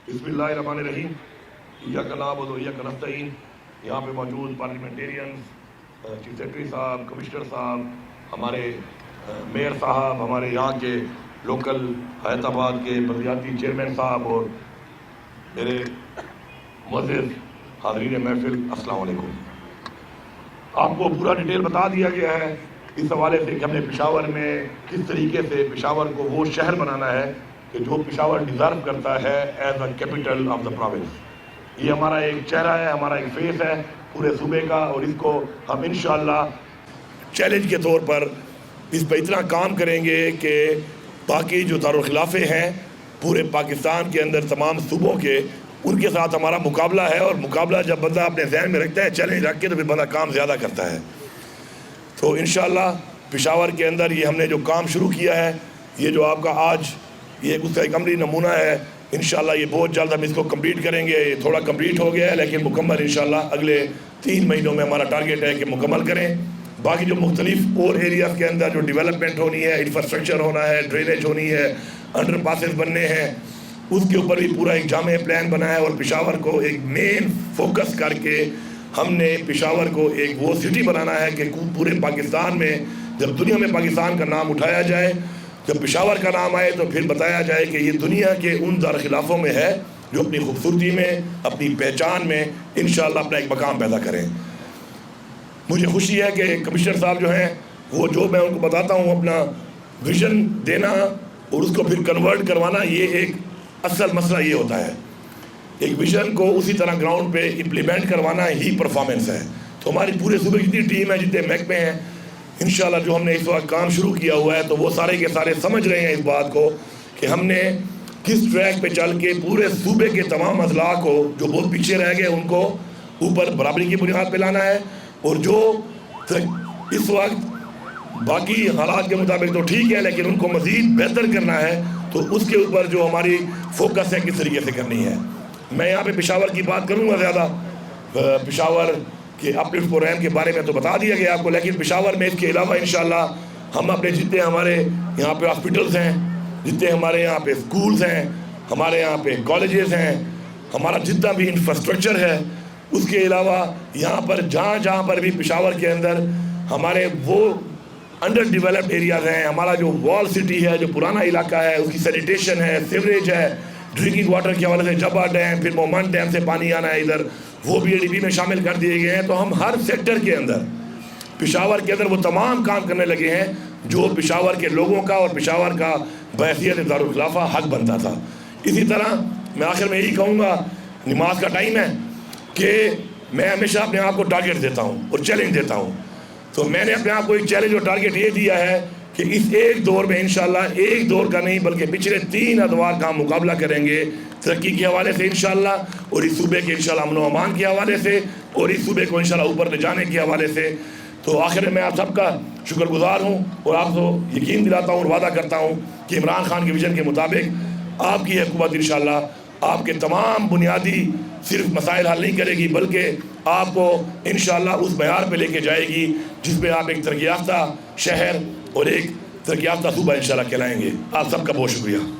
بسم اللہ الرحمن الرحیم. ایاک نعبد و ایاک نستعین. یہاں پہ موجود پارلیمنٹیرین، چیف سیکرٹری صاحب، کمشنر صاحب، ہمارے میئر صاحب، ہمارے یہاں کے لوکل حیات آباد کے بلدیاتی چیئرمین صاحب اور میرے معزز حاضرین محفل، السلام علیکم. آپ کو پورا ڈیٹیل بتا دیا گیا ہے اس حوالے سے کہ ہم نے پشاور میں کس طریقے سے پشاور کو وہ شہر بنانا ہے کہ جو پشاور ڈیزرو کرتا ہے as A capital of the province. یہ ہمارا ایک چہرہ ہے، ہمارا ایک فیس ہے پورے صوبے کا، اور اس کو ہم انشاءاللہ چیلنج کے طور پر اس پہ اتنا کام کریں گے کہ باقی جو دارالخلافے ہیں پورے پاکستان کے اندر تمام صوبوں کے، ان کے ساتھ ہمارا مقابلہ ہے. اور مقابلہ جب بندہ اپنے ذہن میں رکھتا ہے، چیلنج رکھ کے، تو پھر بندہ کام زیادہ کرتا ہے. تو انشاءاللہ پشاور کے اندر یہ ہم نے جو کام شروع کیا ہے، یہ جو آپ کا آج یہ اس کا ایک عملی نمونہ ہے. انشاءاللہ یہ بہت جلد ہم اس کو کمپلیٹ کریں گے. یہ تھوڑا کمپلیٹ ہو گیا ہے لیکن مکمل انشاءاللہ اگلے 3 مہینوں میں ہمارا ٹارگیٹ ہے کہ مکمل کریں. باقی جو مختلف اور ایریاز کے اندر جو ڈیولپمنٹ ہونی ہے، انفراسٹرکچر ہونا ہے، ڈرینیج ہونی ہے، انڈر پاسز بننے ہیں، اس کے اوپر بھی پورا ایک جامع پلان بنا ہے. اور پشاور کو ایک مین فوکس کر کے ہم نے پشاور کو ایک وہ سٹی بنانا ہے کہ پورے پاکستان میں جب دنیا میں پاکستان کا نام اٹھایا جائے، جب پشاور کا نام آئے، تو پھر بتایا جائے کہ یہ دنیا کے ان دارالخلافوں میں ہے جو اپنی خوبصورتی میں، اپنی پہچان میں انشاءاللہ اپنا ایک مقام پیدا کریں. مجھے خوشی ہے کہ کمشنر صاحب جو ہیں وہ جو میں ان کو بتاتا ہوں اپنا ویژن دینا اور اس کو پھر کنورٹ کروانا، یہ ایک اصل مسئلہ یہ ہوتا ہے. ایک ویژن کو اسی طرح گراؤنڈ پہ امپلیمنٹ کروانا ہی پرفارمنس ہے. تو ہماری پورے صوبے کی جتنی ٹیم ہے، جتنے محکمے ہیں، انشاءاللہ جو ہم نے اس وقت کام شروع کیا ہوا ہے، تو وہ سارے کے سارے سمجھ رہے ہیں اس بات کو کہ ہم نے کس ٹریک پہ چل کے پورے صوبے کے تمام اضلاع کو جو بہت پیچھے رہ گئے ان کو اوپر برابری کی بنیاد پہ لانا ہے. اور جو اس وقت باقی حالات کے مطابق تو ٹھیک ہے لیکن ان کو مزید بہتر کرنا ہے، تو اس کے اوپر جو ہماری فوکس ہے کس طریقے سے کرنی ہے. میں یہاں پہ پشاور کی بات کروں گا زیادہ. پشاور کے اپلفٹ پروگرام کے بارے میں تو بتا دیا گیا آپ کو، لیکن پشاور میں اس کے علاوہ انشاءاللہ ہم اپنے جتنے ہمارے یہاں پہ ہاسپٹلز ہیں، جتنے ہمارے یہاں پہ سکولز ہیں، ہمارے یہاں پہ کالجز ہیں، ہمارا جتنا بھی انفراسٹرکچر ہے، اس کے علاوہ یہاں پر جہاں پر بھی پشاور کے اندر ہمارے وہ انڈر ڈیولپڈ ایریاز ہیں، ہمارا جو وال سٹی ہے، جو پرانا علاقہ ہے، اس کی سینیٹیشن ہے، سیوریج ہے، ڈرنکنگ واٹر کے حوالے سے جبا ڈیم، پھر مومن ڈیم سے پانی آنا ہے ادھر، وہ بھی ADB میں شامل کر دیے گئے ہیں. تو ہم ہر سیکٹر کے اندر پشاور کے اندر وہ تمام کام کرنے لگے ہیں جو پشاور کے لوگوں کا اور پشاور کا بحیثیت دارالخلافہ حق بنتا تھا. اسی طرح میں آخر میں یہی کہوں گا، نماز کا ٹائم ہے، کہ میں ہمیشہ اپنے آپ کو ٹارگیٹ دیتا ہوں اور چیلنج دیتا ہوں. تو میں نے اپنے آپ کو ایک چیلنج اور ٹارگیٹ یہ دیا ہے کہ اس ایک دور میں انشاءاللہ، ایک دور کا نہیں بلکہ پچھلے 3 ادوار کا ہم مقابلہ کریں گے ترقی کے حوالے سے انشاءاللہ، اور اس صوبے کے انشاءاللہ امن و امان کے حوالے سے، اور اس صوبے کو انشاءاللہ اوپر لے جانے کے حوالے سے. تو آخر میں آپ سب کا شکر گزار ہوں اور آپ کو یقین دلاتا ہوں اور وعدہ کرتا ہوں کہ عمران خان کے ویژن کے مطابق آپ کی حکومت انشاءاللہ آپ کے تمام بنیادی صرف مسائل حل نہیں کرے گی، بلکہ آپ کو انشاءاللہ اس معیار پہ لے کے جائے گی جس پہ آپ ایک ترقی یافتہ شہر اور ایک ترقی یافتہ صوبہ انشاءاللہ کہلائیں گے. آپ سب کا بہت شکریہ.